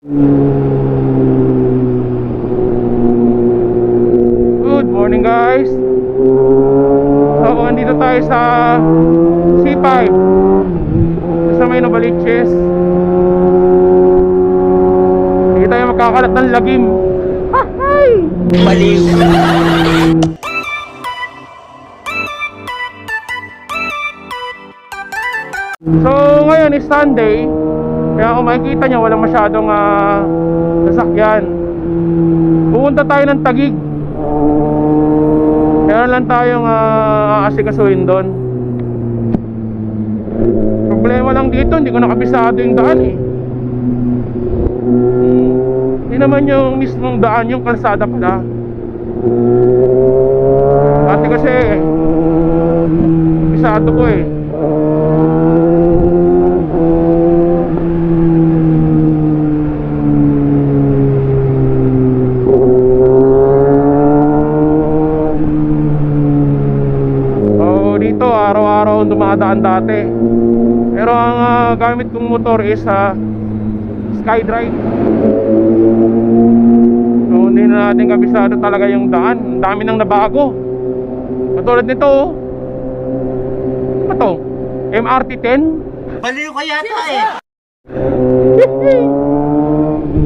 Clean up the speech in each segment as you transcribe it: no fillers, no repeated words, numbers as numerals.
Good morning guys. So andito tayo sa C5 sa may Novaliches. Hindi tayo magkakalat ng lagim. Hay! Maliw. So ngayon is Sunday. Kaya kung makikita nyo, walang masyadong sasakyan. Pupunta tayo ng Taguig. Kaya lang tayong aasikasuhin doon. Problema lang dito, hindi ko nakabisado yung daan eh. Hindi naman yung mismong daan, yung kalsada pala. Dati kasi bisado ko eh. Dito araw-araw dumadaan dati. Pero ang gamit kong motor is SkyDrive. So hindi na natin kabisado talaga yung daan. Ang dami nang nabago. Katulad nito oh. Ano to? MRT-10? Maliw ka yata eh.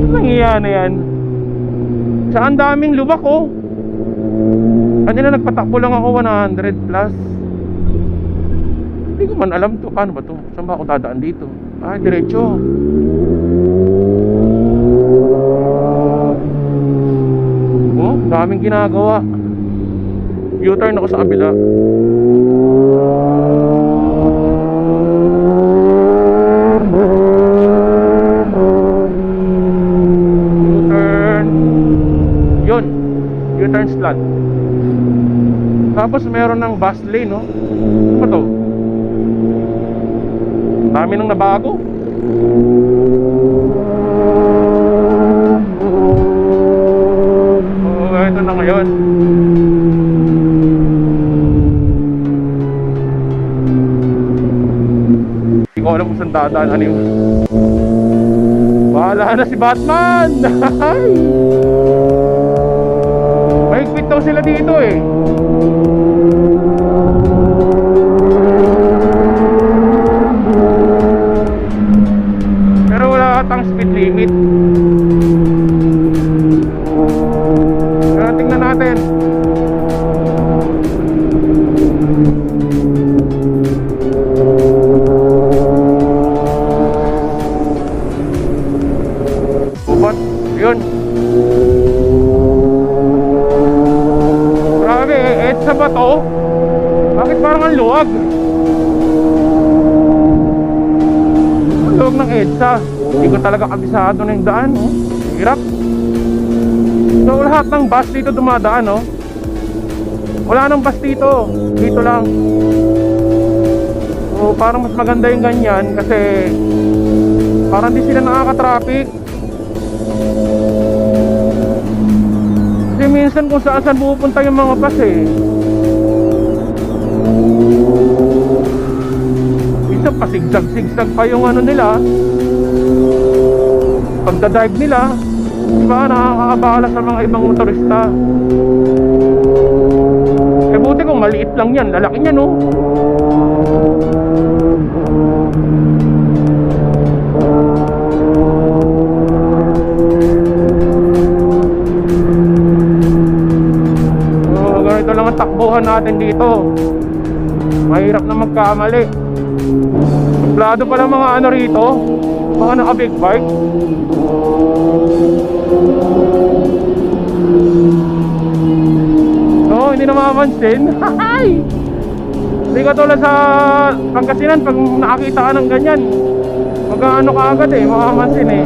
Anong iyan na yan? Saan daming lubak oh. Kanina nagpatakbo lang ako 100 plus. Hindi ko man alam to. Paano ba to? Saan ba ako dadaan dito? Ah, diretso. Oh, daming ginagawa. U-turn ako sa kabila. U-turn. Yun. U-turn slot. Tapos meron ng bus lane, no? Ano to? Dami nang nabago. Oh, ito na ngayon. Hindi ko alam kung saan dadaan. Ano yun? Bahala na si Batman. Mahigpit daw sila dito eh. Ang speed limit. Kaya tingnan natin. Ubat, yun. Grabe, EDSA ba to? Bakit parang ang luwag? Ang luwag ng EDSA. Hindi ko talaga kabisado na yung daan, oh. Hirap. So lahat ng bus dito dumadaan, oh. Wala nang bus dito. Dito lang. So parang mas maganda yung ganyan kasi parang di sila nakaka-traffic. Kasi minsan kung saan pupunta yung mga bus eh. Minsan pasigzag-sigzag pa yung ano nila, pagdadive nila. Diba, nakakabala sa mga ibang motorista. Eh buti kung maliit lang yan, lalaki niya no. So ganito lang ang takbuhan natin dito. Mahirap na magkamali. Suplado pala mga ano rito, mga naka big bike. No, hindi na mapapansin. Hindi ka tulad sa Pangasinan, pag nakakita ka ng ganyan, mag-ano ka agad eh, mapapansin eh.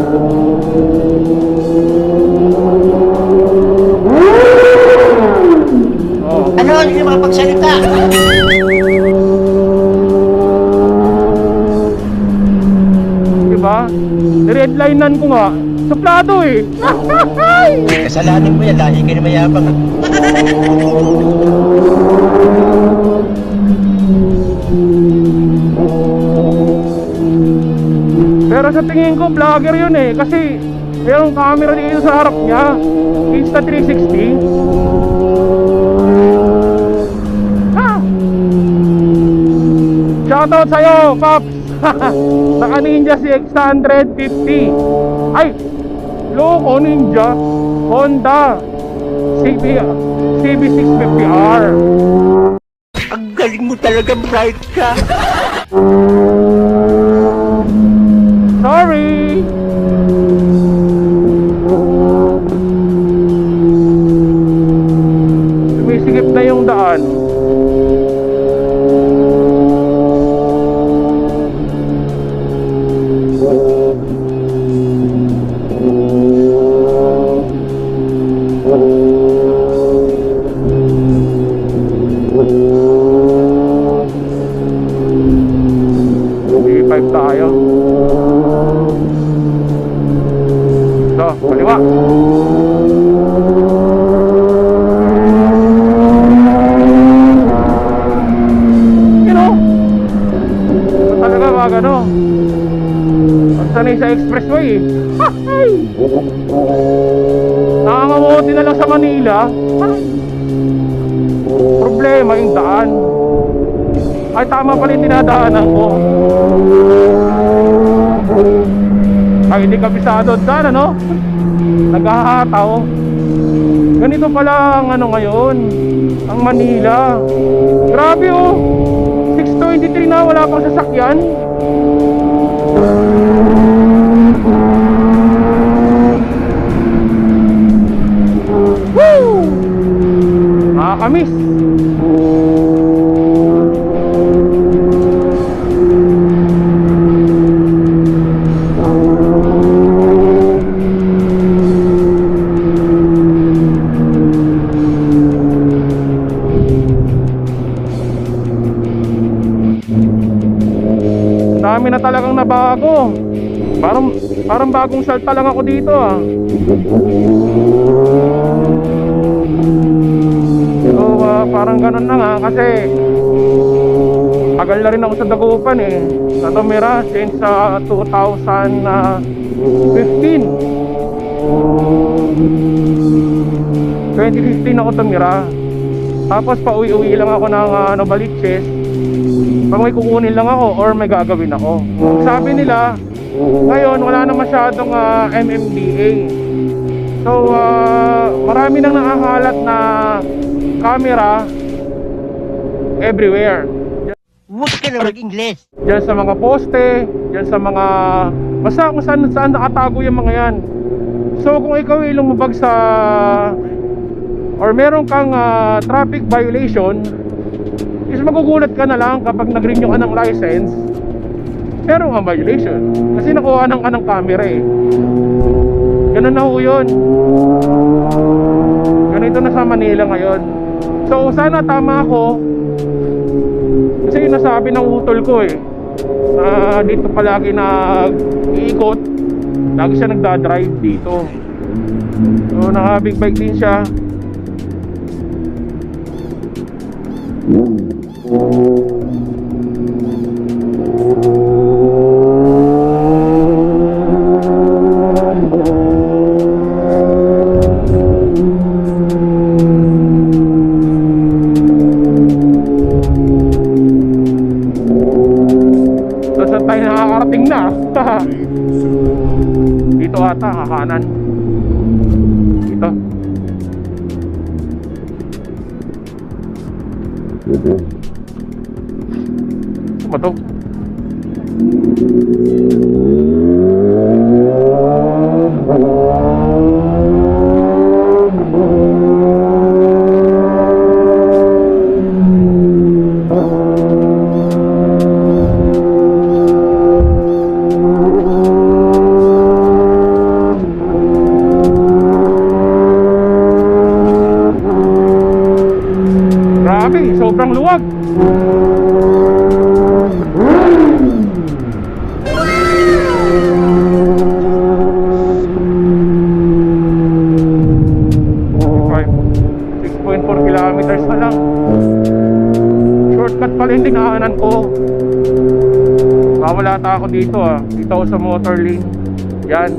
Oh. Ano? Hindi na makapagsalita. Diba? Redlinean ko nga. Suplado eh. Kasalanan mo yan, lahi ka na mayabang. Pero sa tingin ko vlogger yun eh. Kasi Merong camera dito sa harap niya. Insta360. Shoutout sa'yo, Paps. Naka Ninja CX150. Ay, loko Ninja Honda CB650R. Ang galing mo talaga, bright ka. Sorry. Sumisigip na yung daan. D5 tayo. So, kaliwa. You know, ito talaga wag ano. Ang sanay sa expressway eh. Nakakamuti na lang sa Manila. Problema yung daan. Ay, tama pala yung dinadaanan ko. Ay, hindi kabisado dyan, ano? Nag-ahataw. Ganito pala ang ano ngayon, ang Manila. Grabe oh, 6:23 na, wala pang sasakyan. Woo! Nakakamiss. Dami na talagang nabago. Parang bagong salta lang ako dito ah. So parang ganun na nga kasi tagal na rin ako sa Dagupan eh. Sa tumira since 2015 ako tumira. Tapos pauwi-uwi lang ako ng Novaliches. Pag may kukunin lang ako or may gagawin ako. Sabi nila, ngayon wala na masyadong MMDA. So marami nang nakakalat na camera everywhere. Huwag ka na mag-Ingles. Diyan sa mga poste, diyan sa mga basta kung saan nakatago yung mga yan. So kung ikaw ay lumabag sa or meron kang traffic violation, is magugulat ka na lang kapag nag-renew ka ng license, meron kang violation kasi nakuha ka ng camera eh. Ganun na ho yun. Ganito na sa Manila ngayon. So sana tama ako, kasi yung nasabi ng utol ko eh, na dito palagi nag-iikot, lagi siya nagdadrive dito. So naka-big bike din siya. So saan tayo nakakarating na? Dito ata, kakanan. Dito. Ano ba to? Grabe, sobrang luwag. Kilometers na lang. Shortcut pala yung dinaanan ko. Mawala ata ako dito ah. Dito ako sa motor lane. Yan.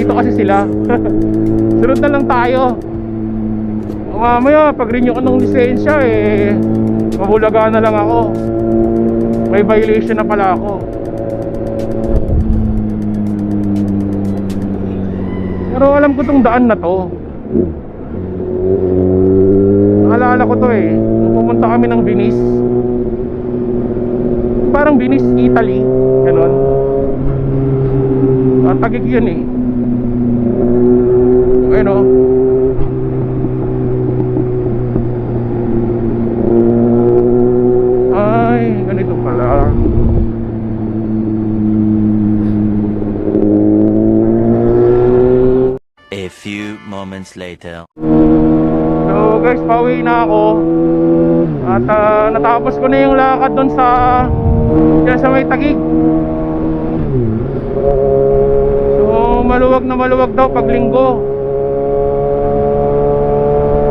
nandito kasi sila. Sunod na lang tayo. Mamaya pag renew ko ng lisensya mabulaga na lang ako. May violation na pala ako. Pero alam ko tong daan na to. Naalala ko to nung pumunta kami ng Venice. Parang Venice, Italy. Ganon. Tagig yun Ayun o. Ay, ganito pala. A few moments later. So guys, pauwi na ako. At natapos ko na yung lakad doon sa may Taguig. So maluwag na maluwag daw pag linggo.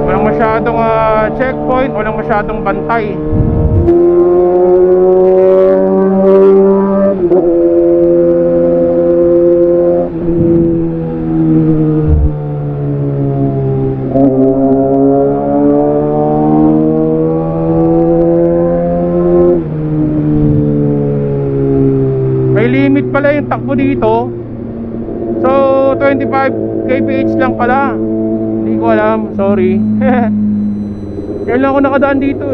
Walang masyadong checkpoint, walang masyadong bantay. Limit pala yung takbo dito. So 25 kph lang pala. Hindi ko alam, sorry. Kaya lang ako nakadaan dito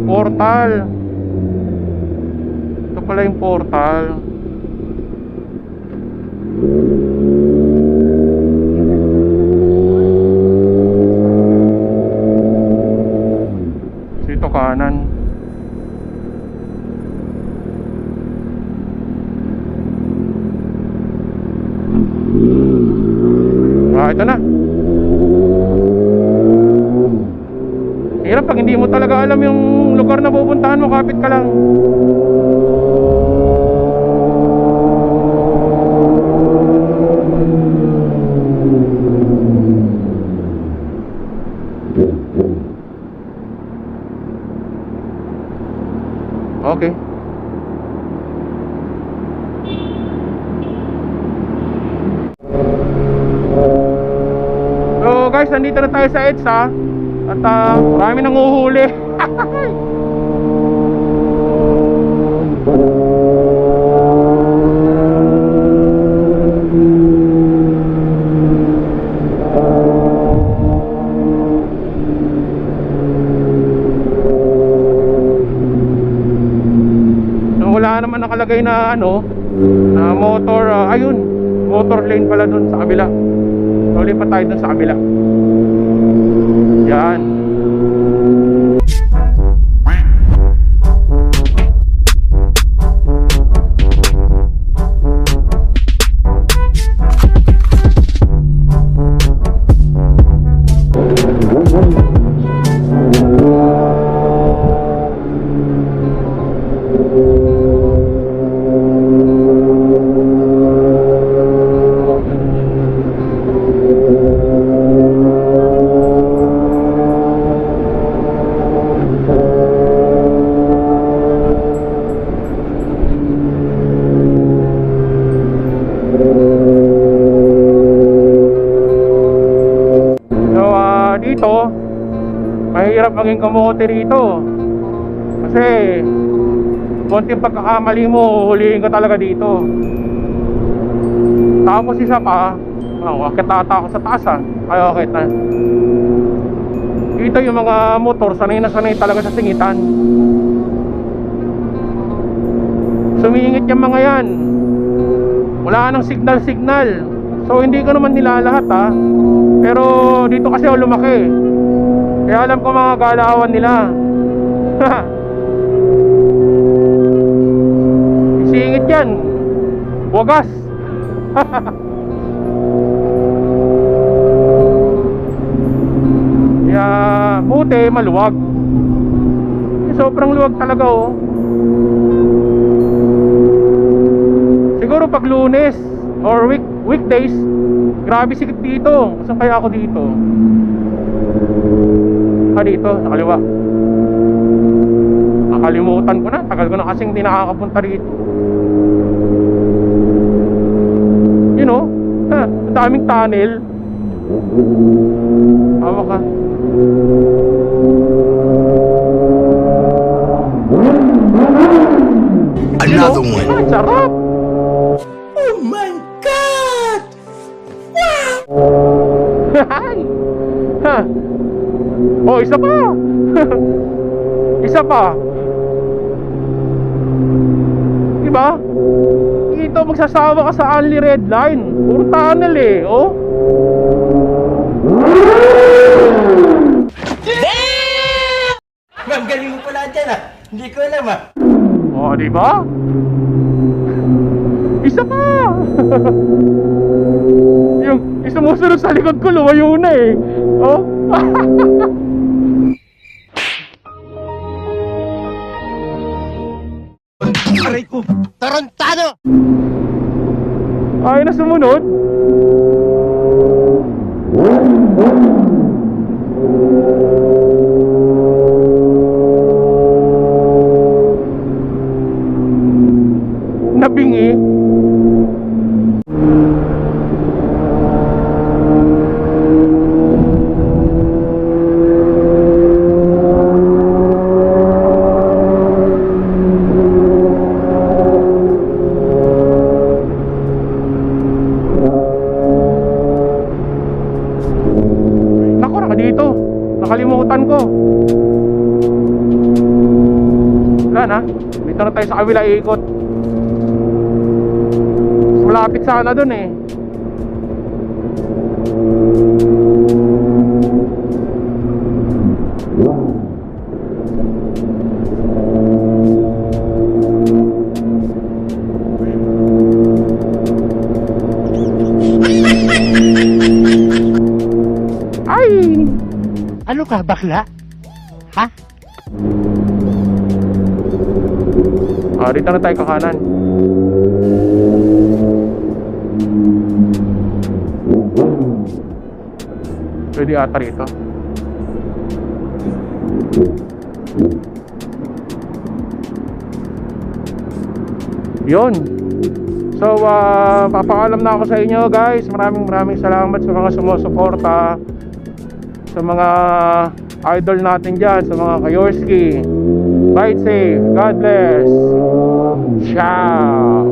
Portal. Ito pala yung portal. Kanan. Ito na. Hirap pag hindi mo talaga alam yung lugar na pupuntahan mo, kapit ka lang. Okay. So guys, nandito na tayo sa EDSA. At marami nang uhuhuli. Naman nakalagay na na motor, ayun, motor lane pala dun sa kabila. So lipat tayo dun sa kabila. Yan. Dito mahirap maging kamote rito kasi konting pagkakamali mo, hulihin ka talaga dito. Tapos isa pa, akit ata ako sa taas ay okay na. Dito yung mga motor sanay na sanay talaga sa singitan. Sumingit yung mga yan, wala nang signal. So hindi ko naman nilalahat pero dito kasi ako lumaki, kaya alam ko mga galawan nila. Singit yan, wagas. Kaya buti maluwag. Sobrang luwag talaga Siguro pag Lunes or weekdays, grabe sikip dito. Saan kaya ako dito? ka dito, sa kaliwa. Nakalimutan ko na, tagal ko na kasing di nakakapunta rito. You know, ang daming tunnel. Hawa ka. Another one. Ang sarap. Oh my God! Ay! Ha. Oh, isa pa. Isa pa. Diba? Dito magsasawa ka sa only red line. Puro tunnel eh, oh. Ma'am, galing mo pala dyan ah. Hindi ko alam ah. Oh, diba? Isa pa. Yung sumusunod sa likod ko, lumayo na eh. Oh. Aray ko! Tarantado! Ay na sumunod. Nabingi. Nako, naka dito. Nakalimutan ko. Wala na. Dito na tayo sa kabila ikot. Malapit sana dun eh. Ay! Ano ka, bakla? Ha? Dito na tayo kakanan. Pwede ata rito. Yun. So, papaalam na ako sa inyo guys. Maraming salamat sa mga sumusuporta, sa mga idol natin dyan, sa mga Kayorski. Ride safe. God bless. Ciao.